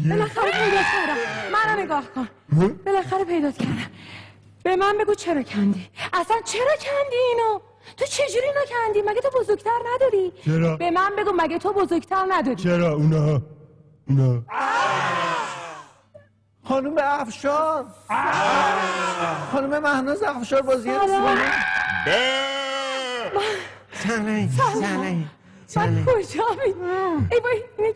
بالاخره پیدات کردم. منو نگاه کن. بالاخره پیدات کردم. به من بگو چرا کندی؟ اصلا چرا کندی اینو؟ تو چجوری اینو کندی؟ مگه تو بزرگتر نداری؟ چرا؟ به من بگو مگه تو بزرگتر نداری؟ چرا اونا؟ خانم افشار، خانم مهناز افشار بازی من کجا میدونم؟ ای بای اینه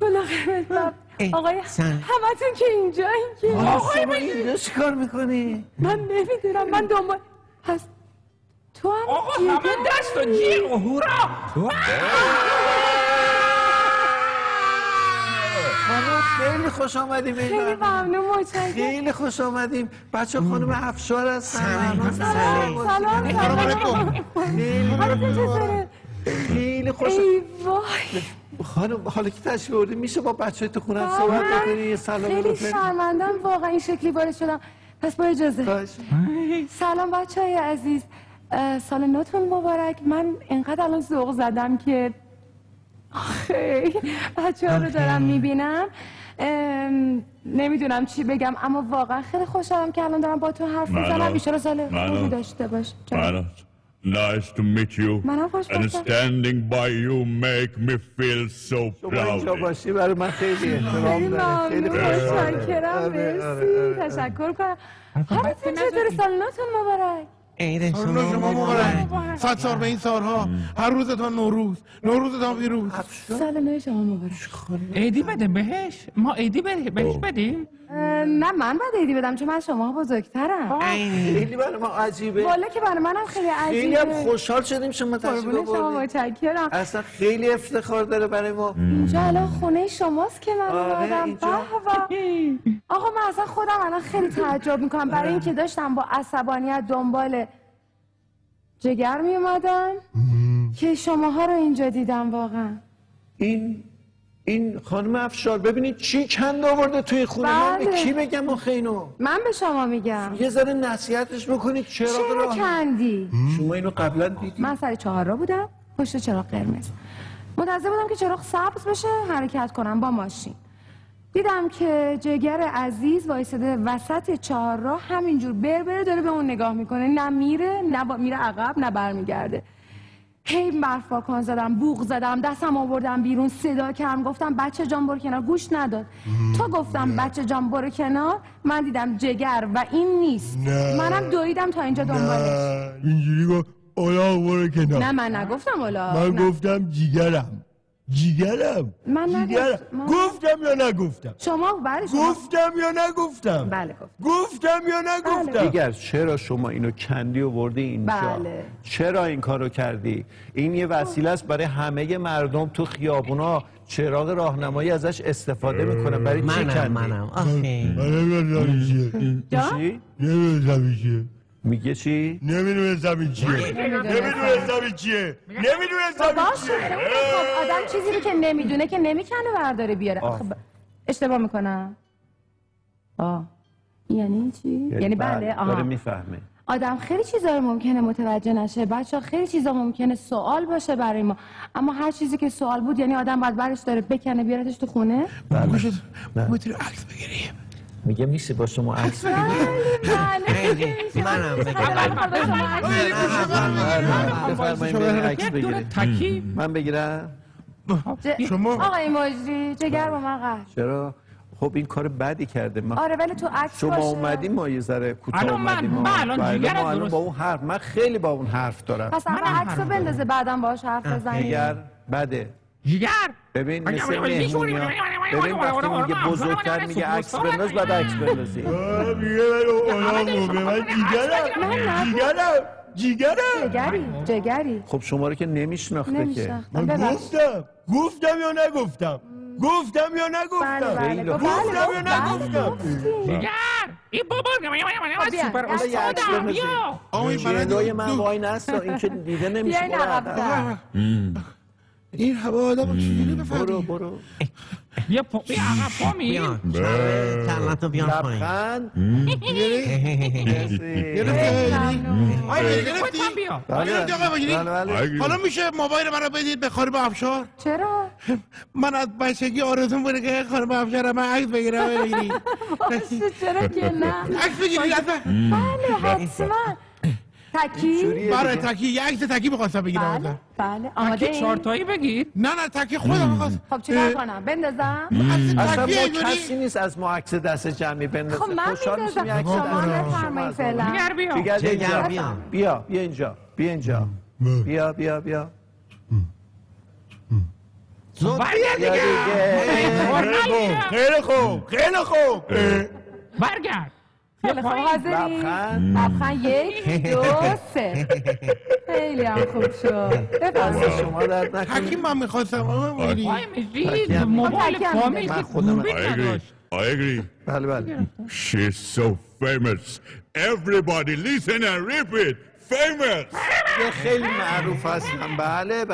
کلا قرمز آقای همتون که اینجا این که آقای اینجا چی کار میکنی؟ من نمیدونم. من دنبال پس تو هم آقا همه دست و جیغ و هورا. خانم خیلی خوش آمدیم. خیلی ممنون، متشکرم. خیلی خوش آمدیم. بچه خانم افشار هستن. سلام. خیلی خوش. ای وای خانم حالا که تشریف آوردین میشه با بچه‌های تو خونه صحبت بکنی؟ سلام. خیلی شرمندم واقعا این شکلی وارد شدم. پس با اجازه. سلام بچه‌های عزیز، سال نوتون مبارک. من اینقدر الان ذوق زدم که بچه‌ها رو دارم میبینم، نمیدونم چی بگم، اما واقعا خیلی خوشحالم که الان دارم با تو حرف میزنم. ان سال خوبی داشته باش. Nice to meet you. And standing by you make me feel so proud. اینجا باشی برای من خیلی احترام داره. خیلی متشکرم. مرسی. تشکر کنم. حالتون چطوره؟ سال نوتون مبارک. عید شما مبارک. 100 سال به این سالها. هر روزتان نوروز، نوروزتان پیروز. سال نو شما مبارک. عیدی بده بهش؟ ما عیدی بهش بدیم؟ نه من باید عیدی بدم چون من شما بزرگترم. خیلی برای ما عجیبه. والا که برای منم خیلی عجیبه. خیلی هم خوشحال شدیم شما تشریف آوردید. شما متشکرم. اصلا خیلی افتخار داره برای ما. اینجا الان خونه شماست که من اومدم. آقا من اصلا خودم الان خیلی تعجب میکنم برای اینکه داشتم با عصبانیت دنبال جگر می اومدم که شماها رو اینجا دیدم. واقعا این خانم افشار ببینید چی کند آورده توی خونه. من به کی بگم آخه اینو؟ من به شما میگم یه ذره نصیحتش بکنید. چرا کندی؟ شما اینو قبلا دیدید؟ من سر 4 بودم پشت چراغ قرمز منتظر بودم که چراغ سبز بشه حرکت کنم با ماشین. دیدم که جگر عزیز وایساده وسط 4 همینجور بربره داره به اون نگاه میکنه. نه میره نه میره عقب نه برمیگرده. هی برفاکان زدم، بوق زدم، دستم آوردم بیرون، صدا کردم، گفتم بچه جان برو کنار. گوش نداد. تا گفتم بچه جان برو کنار من دیدم جگر و این نیست. منم دویدم تا اینجا دنبالش. اینجوری گفت اولا برو کنار. نه من نگفتم اولا. من گفتم جیگرم. من گفتم یا نگفتم؟ شما گفتم یا نگفتم؟ بله گفتم یا نگفتم؟ دیگر چرا شما اینو کندی و بردی اینجا؟ بله. چرا این کارو کردی؟ این یه وسیله است برای همه مردم تو خیابونا چراغ راهنمایی ازش استفاده میکنن. برای چی کندی؟ منم آخه چی؟ نمیدونم میگه چی؟ نمیدونستم این چیه. آدم چیزی رو که نمیدونه که نمیکنه برداره بیاره. اشتباه میکنم؟ یعنی چی؟ یعنی بله. داره میفهمه. آدم خیلی چیزا رو ممکنه متوجه نشه. بچه خیلی چیزا ممکنه سوال باشه برای ما، اما هر چیزی که سوال بود یعنی آدم باید برش داره بکنه بیارتش تو خونه. میتونی عکس بگیریم. میگه میشه با شما عکس بگیریم. منم بفرمایید عکس بگیریم. من بگیرم؟ شما آقای مجری جگر با من قهر. چرا؟ خب این کار بدی کرده. آره ولی تو عکس شما باشه. اومدیم ما یه ذره کوتاه اومدیم. الان با اون حرف من خیلی با اون حرف دارم. پس اول عکسو بندازه بعدم باهاش حرف بزنیم. جگر بده. جگر ببین مثل مهمونیا. ببین وقتی میگه بزرگتر میگه عکس بنداز بعد عکس بندازی. جگری. خب شما رو که نمیشناخته که. من گفتم یا نگفتم؟ گفتم یا نگفتم؟ جگر این بابا سوپر استاد جلوی من وای نستا این که دیده نمیشه. این هوا آدم چجوری بفهمی؟ برو بیا عقب پا میری کلتو بیار پایین لبخند گرفتی؟ بیا گرفتی آقا بگیری؟ بله. حالا میشه موبایل من رو بدید به خانم افشار؟ چرا؟ من از بچگی آرزوم بوده که خانم افشار من عکس بگیرم بگیری باشه چرا که نه؟ عکس بگیری اصلا بله حتما. تکی؟ برای تکی یه عکس تکی بخواستم بگیرم بله ازم. بله آماده تکی این؟ چارتایی بگیر نه تکی خودم می‌خواستم خب چیکار کنم؟ بندازم؟ اصلا تکی ما اینجوری کسی نیست از ما عکس دست جمعی بندازه خب من خوشحال میشیم یه عکس میندازم. شما دست بفرمایید فعلا. دیگر بیا دیگر جگر بیا اینجا بیا زود برگرد بیا دیگه خیلی خوب برگرد خیلی خوب حاضری؟ لبخند 1 2 3 خیلی هم خوب شد دست بفرمایید. شما درد تکی نکنید من می‌خواستم آقا بگیری وای میشید موبایل تکی هم فامیل من که خودم دوربین I agree. نداشت I agree. بله She's so famous. Everybody listen and repeat. Famous. یه خیلی معروف هستم بله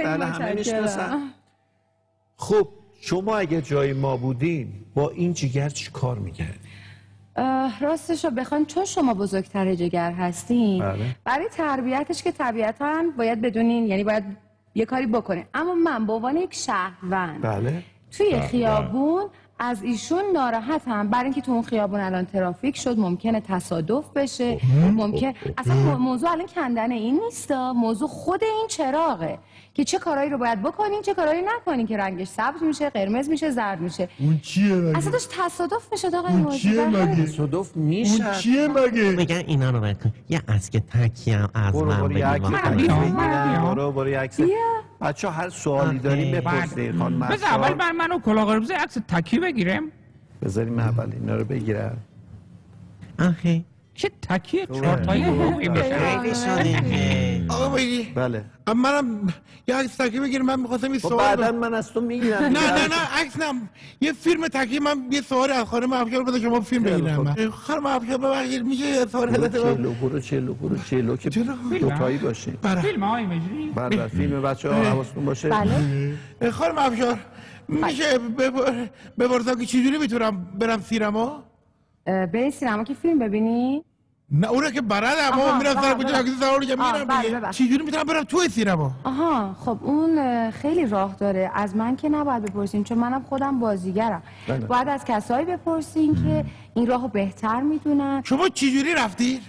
همه متشکرم. میشناسن خب شما اگه جای ما بودین با این جگر چی کار میکردین؟ راستش رو بخواین چون شما بزرگتر جگر هستین بله. برای تربیتش که طبیعتاً باید بدونین یعنی باید یه کاری بکنین اما من به عنوان یک شهروند بله توی خیابون از ایشون ناراحتم برای اینکه تو اون خیابون الان ترافیک شد ممکنه تصادف بشه ممکن اصلا موضوع الان کندن این نیست موضوع خود این چراغه که چه کارهایی رو باید بکنین چه کارهایی نکنین که رنگش سبز میشه قرمز میشه زرد میشه اون چیه مگه؟ اصلا داشت تصادف میشد آقای اون چیه موجی مگه؟ تصادف اون میشه چیه مگه؟ میگن اینا رو بکن یه از که تکی هم از من برو یه عکس بگیر تکی بیا. بگیرم برو یه عکس بچه هر سوالی داریم بپرسید خانم بذار اول افشار منو کلاه قرمز عکس تکی بگیرم بذاریم اول اینا رو بگیرم آخه چه تکی چارتایی خوبی بشه خیلی شده که آقا بگیری بله منم یه عکس تکی بگیرم من می‌خواستم این خب سوال بعدا من از تو میگیرم نه عکس نه یه فیلم تکی من یه سوال از خانم افشار بده شما فیلم بگیرم خانم افشار ببخشید میشه یه سوال ازت برو چلو که دوتایی باشیم فیلم های مجری بله فیلم بچه ها حواستون باشه بله خانم افشار میشه بپرسم که چجوری میتونم برم سینما؟ برین سینما که فیلم ببینی؟ نه اونو که بلدم اما میرم سر کجا اگه سوال که بله، میرم ببخش. چجوری میتونم برم توی سینما؟ آها خب اون خیلی راه داره از من که نباید بپرسین چون منم خودم بازیگرم باید از کسایی بپرسین که این راهو بهتر میدونن شما چجوری رفتید؟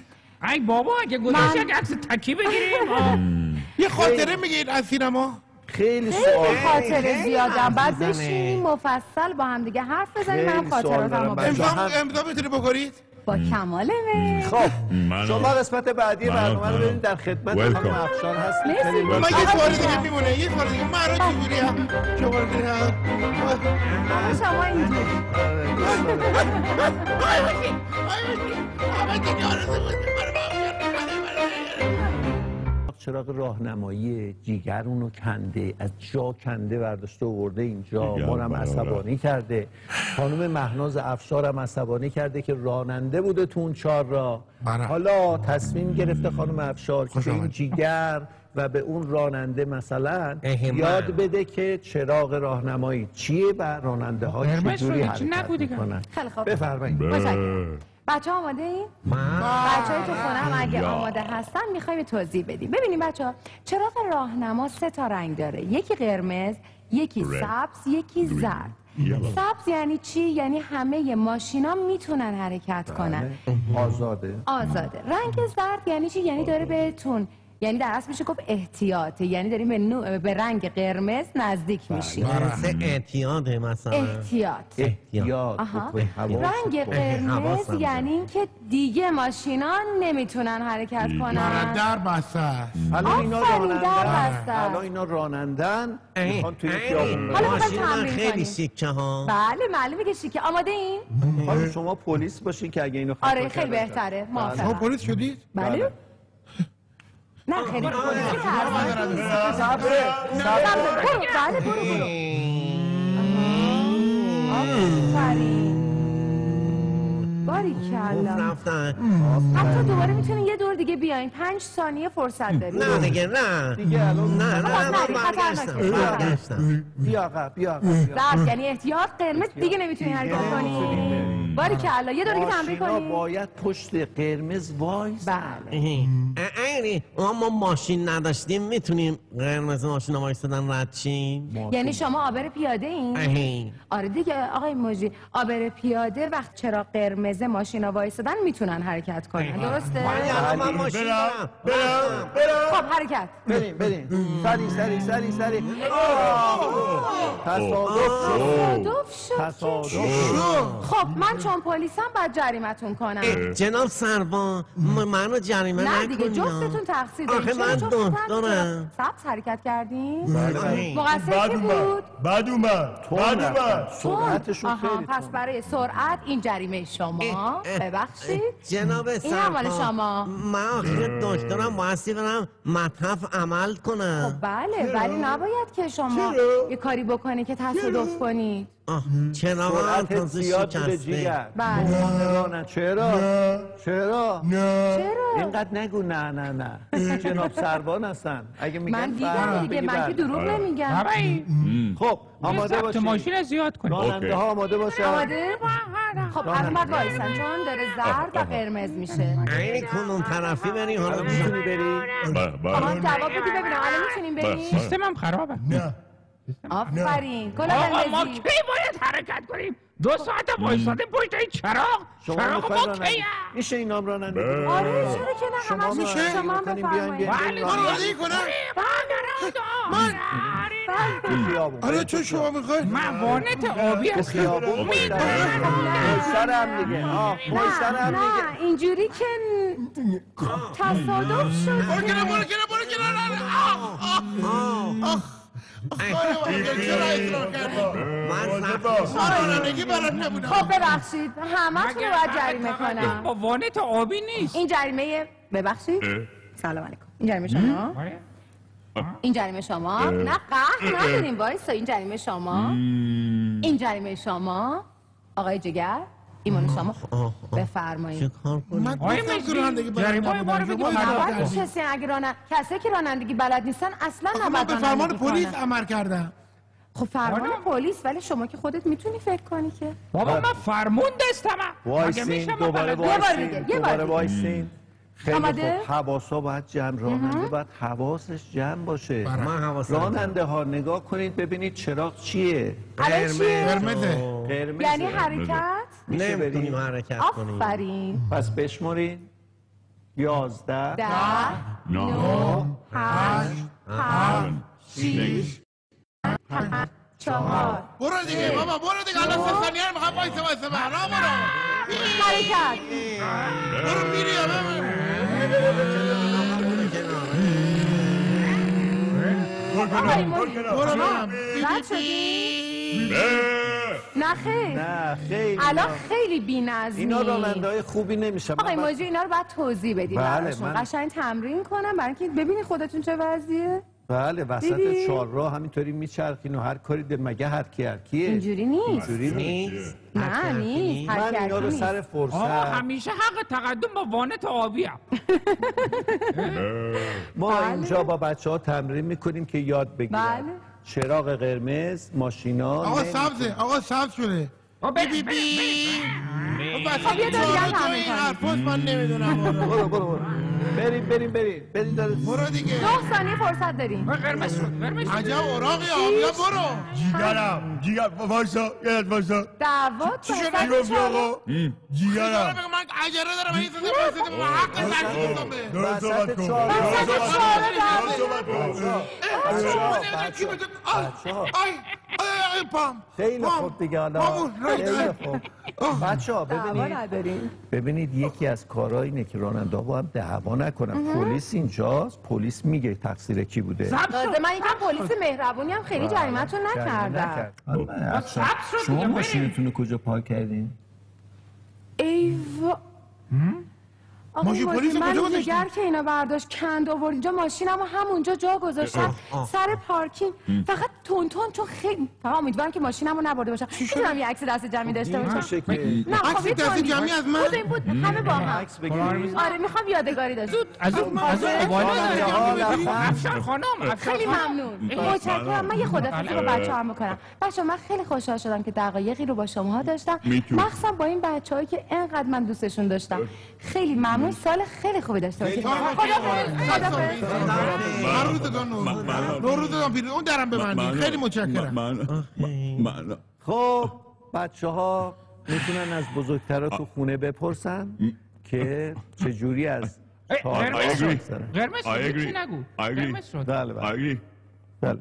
ای بابا اگه گذاشت یک عکس تکی بگیریم یه خاطره میگید از سینما؟ خیلی خیلی سوال خاطره زیادم بعد میزنه. بشینیم مفصل با هم دیگه حرف بزنیم خیلی منم خاطراتمو سوال دارم. بگم امضا میتونی بکنید؟ با کمال میل خب منو- شما قسمت بعدی برنامه رو منو- بدین در خدمت Welcome. خانم افشار هستید مرسی. خیلی من لطفاً. یه سوال دیگه میمونه یه سوال دیگه من الان چجوری هم شما رو میرم شما اینجوری چراغ راهنمایی جیگر اونو کنده از جا کنده برداشته آورده اینجا جیگر ما رو هم برابر. عصبانی کرده خانم مهناز افشار هم عصبانی کرده که راننده بوده تو اون چهارراه بله. حالا تصمیم گرفته خانم افشار که خوش به این آمد. جیگر و به اون راننده مثلا اهمن. یاد بده که چراغ راهنمایی چیه و راننده ها قرمز چجوری رو هیچی حرکت نگو دیگه. میکنن خیلی خوب بفرمایید بچه ها آماده این؟ من بچه های تو خونه هم اگه آماده هستن میخوایم توضیح بدیم ببینیم بچه ها چراغ راهنما 3 تا رنگ داره یکی قرمز یکی سبز یکی زرد سبز یعنی چی؟ یعنی همه ماشینا میتونن حرکت کنن آزاده آزاده رنگ زرد یعنی چی؟ یعنی داره بهتون یعنی در اصل میشه گفت احتیاطه یعنی داریم به رنگ قرمز نزدیک میشیم سه اعتیاده مثلا احتیاط احتیاط آها. بکنید. حواس رنگ بکنید. قرمز حواسم یعنی اینکه دیگه ماشینا نمیتونن حرکت کنن در بسته است الان اینا آفرین، در رانندن بسته. الان اینا رانندن میخوان توی خیابون حالا برن. می‌خوایم ماشین من تمرین خیلی کنیم. سیکه ها بله معلومه که شیکه آماده این؟ حالا شما پلیس باشین که اگه اینو خطا آره خیلی کردن. بهتره شما موافقم پلیس شدید؟ بله؟ نه خیلی پلیسی ترسناک صبره برو بله برو آفرین باریکلا رفتن حتی دوباره میتونین یه دور دیگه بیاین 5 ثانیه فرصت دارید نه دیگه نه دیگه الان نه خب، من نری، خطرناکه. برگشتم بیا آقا بیا زرد یعنی احتیاط قرمز دیگه نمیتونین حرکت کنی باریکلا یه دور دیگه تمرین ماشینا کنی باید پشت قرمز وایس. بله اگه ما ماشین نداشتیم میتونیم قرمز ماشین وایستادن رد شیم یعنی شما عابر پیاده این آره دیگه آقای موجی عابر پیاده وقت چرا قرمز ماشینا وایسادن میتونن حرکت کنن درسته من ماشین دارم خب حرکت بریم سری تصادف شد. خب من چون پلیسم باید جریمتون کنم جناب سربان منو جریمه نه نکنید دیگه جفتتون تقصیر دارید آخه من دکترم سبز حرکت کردین بله. مقصر کی بود بعد اومد سرعتشون آها خیلی پس برای سرعت این جریمه شما ببخشید جناب این هم مال سربان شما من آخه دکترم بایستی برم مطرف عمل کنم بله ولی نباید که شما یه کاری بکنی که تصادف کنید چرا من سرعت تازه زیاد بوده شکسته جیگر بله چرا چرا اینقدر نگو نه جناب سربان هستن اگه میگن من دیدم دیگه من که دروغ نمیگم بابایی خب آماده ضبط باشید ماشین زیاد کنید راننده ها آماده باشن آماده؟ خب الان باید وایسن چون داره زرد و قرمز میشه این کنون طرفی بری حالا میتونی بری آها جواب بدی ببینم الان میتونیم بریم سیستمم خرابه نه آفرین کلا آقا ما قرمزی کی باید حرکت کنیم 2 ساعت وایساده پشت این چراغ ما کیه میشه این نام راننده کنی؟ آره چرا که نه شما همش میشه؟ شما هم کنیم بیاین بفرمایید بیاین من راضی کنم آره چون شما میخواید من وانت آبی به هستم خیابون پشتر هم دیگه پشتر هم دیگه نه اینجوری که تصادف شد برو کنار چرا اصرار کردی من رانندگی بلد نبودم خب ببخشید همتون رو باید جریمه کنم با وانت آبی نیست این جریمه ببخشید سلام علیکم این جریمه شما این جریمه شما نه قهر نداریم وایسا این جریمه شما این جریمه شما آقای جگر ایمان شما بفرمایید چه کار کنم من گفتم که رانندگی بلد جریمه ما رو نبودم بگیم شما نباید اصرار کردی. کسی اگه کسی که رانندگی بلد نیستن اصلا آخه من نباید به فرمان رانندگی پلیس کنن. عمل کردم خب فرمان پلیس ولی شما که خودت میتونی فکر کنی که بابا من فرمون دستمم وایسین دوباره وایسین خیلی آماده؟ خوب حواسا باید جمع راننده باید حواسش جمع باشه من حواسم راننده ها نگاه کنید ببینید چراغ چیه الان چیه؟ قرمزه قرمزه یعنی حرکت میشه نمیتونیم بریم حرکت کنیم آفرین پس بشمرین 11 10 9 8 7 6 4 برو دیگه بابا برو دیگه الان 3 ثانیه رو میخوام وایسه من را برو حرکت برو میری یا آقای موجی برو برم رد شدی؟ نه خیر نه خیلی الان خیلی بی‌نظمی اینا راننده های خوبی نمیشن آقای موجی اینا رو باید توضیح بدیم بله، براشون من- قشنگ تمرین کنم برای اینکه ببینید خودتون چه وضعیه بله وسط دیدی؟ چهارراه همینطوری میچرخین و هر کاری مگه هر کیه اینجوری نیست اینجوری نیست نیست نه نیست من اینا رو نیست. سر آقا فرصت همیشه حق تقدم با وانت آبی هم ما بله. اینجا با بچه ها تمرین میکنیم که یاد بگیرن بله. چراغ قرمز ماشینا آقا سبزه آقا سبز شده بی بی خب یه دور دیگه هم تمرین این کنیم حرفاست من نمیدونم برو بریم برید داره برو دیگه 9 ثانیه فرصت داریم قرمز شد عجب اوراقی آبیا برو جیگرم وایسا یه وایسا دعوا چی شده؟ چی گفتی آقا جیگرم جیگرم من عجله دارم این سنده واسطه با حق نگفتم به درست صحبت کن وسط درست صحبت چهارراه کن آی پام خیلی خوب دیگه حالا مامون، خیلی خوب بچه ها دعوا نداریم ببینید یکی از کارها اینه که راننده ها با هم دعوا نکنن پلیس اینجاست پلیس میگه تقصیر کی بوده تازه من اینکه پلیس مهربونی هم خیلی جریمتون نکردم شما ماشینتون رو کجا پارک کردین؟ ایوا ماشین پلیس کجا من گذاشتی؟ جگر که اینا برداشت کند آورد اینجا ماشینمو همونجا جا گذاشتم سر پارکینگ فقط تون چون خیلی فقط امیدوارم که ماشینمو نبرده باشم. میتونم یه عکس دست جمعی داشته باشم؟ نه عکس دست جمعی از من؟ بود همه با هم. آره میخوام یادگاری داشته. از اون افشار خانم خیلی ممنون متشکرم. من یه خدافظی با بچه‌ام میکنم. بچه‌ها من خیلی خوشحال شدم که دقایقی رو با شماها داشتم، مخصوصا با این بچه‌هایی که اینقدر من دوستشون داشتم. خیلی ممنون. سال خیلی خوبی داشته باشید. خدافظ. روزتون پیروز. اون درم ببندید. خیلی متشکرم. خب بچه‌ها میتونن از بزرگترا تو خونه بپرسن که چجوری از قرمز چی نگو قرمز شد. بله بله بله.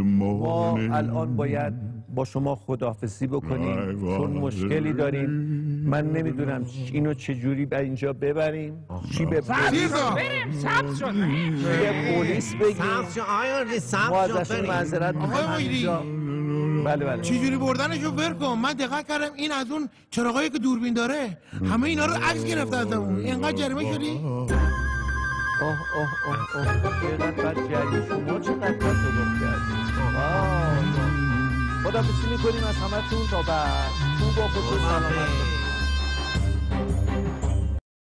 ما الان باید با شما خداحافظی بکنیم چون مشکلی داریم. من نمیدونم اینو چجوری به اینجا ببریم، چی به پلیس بریم. سبز شد به پلیس بگیم. ما ازشون معذرت می‌خوایم. بله چجوری بردنشو برکن. من دقت کردم این از اون چراغایی که دوربین داره همه اینا رو عکس گرفته از اون. اینقدر جریمه شدی؟ چقدر بد جریمه. شما چقدر تصادف کردید. خدا بسیار میکنیم از همه تون تا بعد. خوب با خودتون سلامت.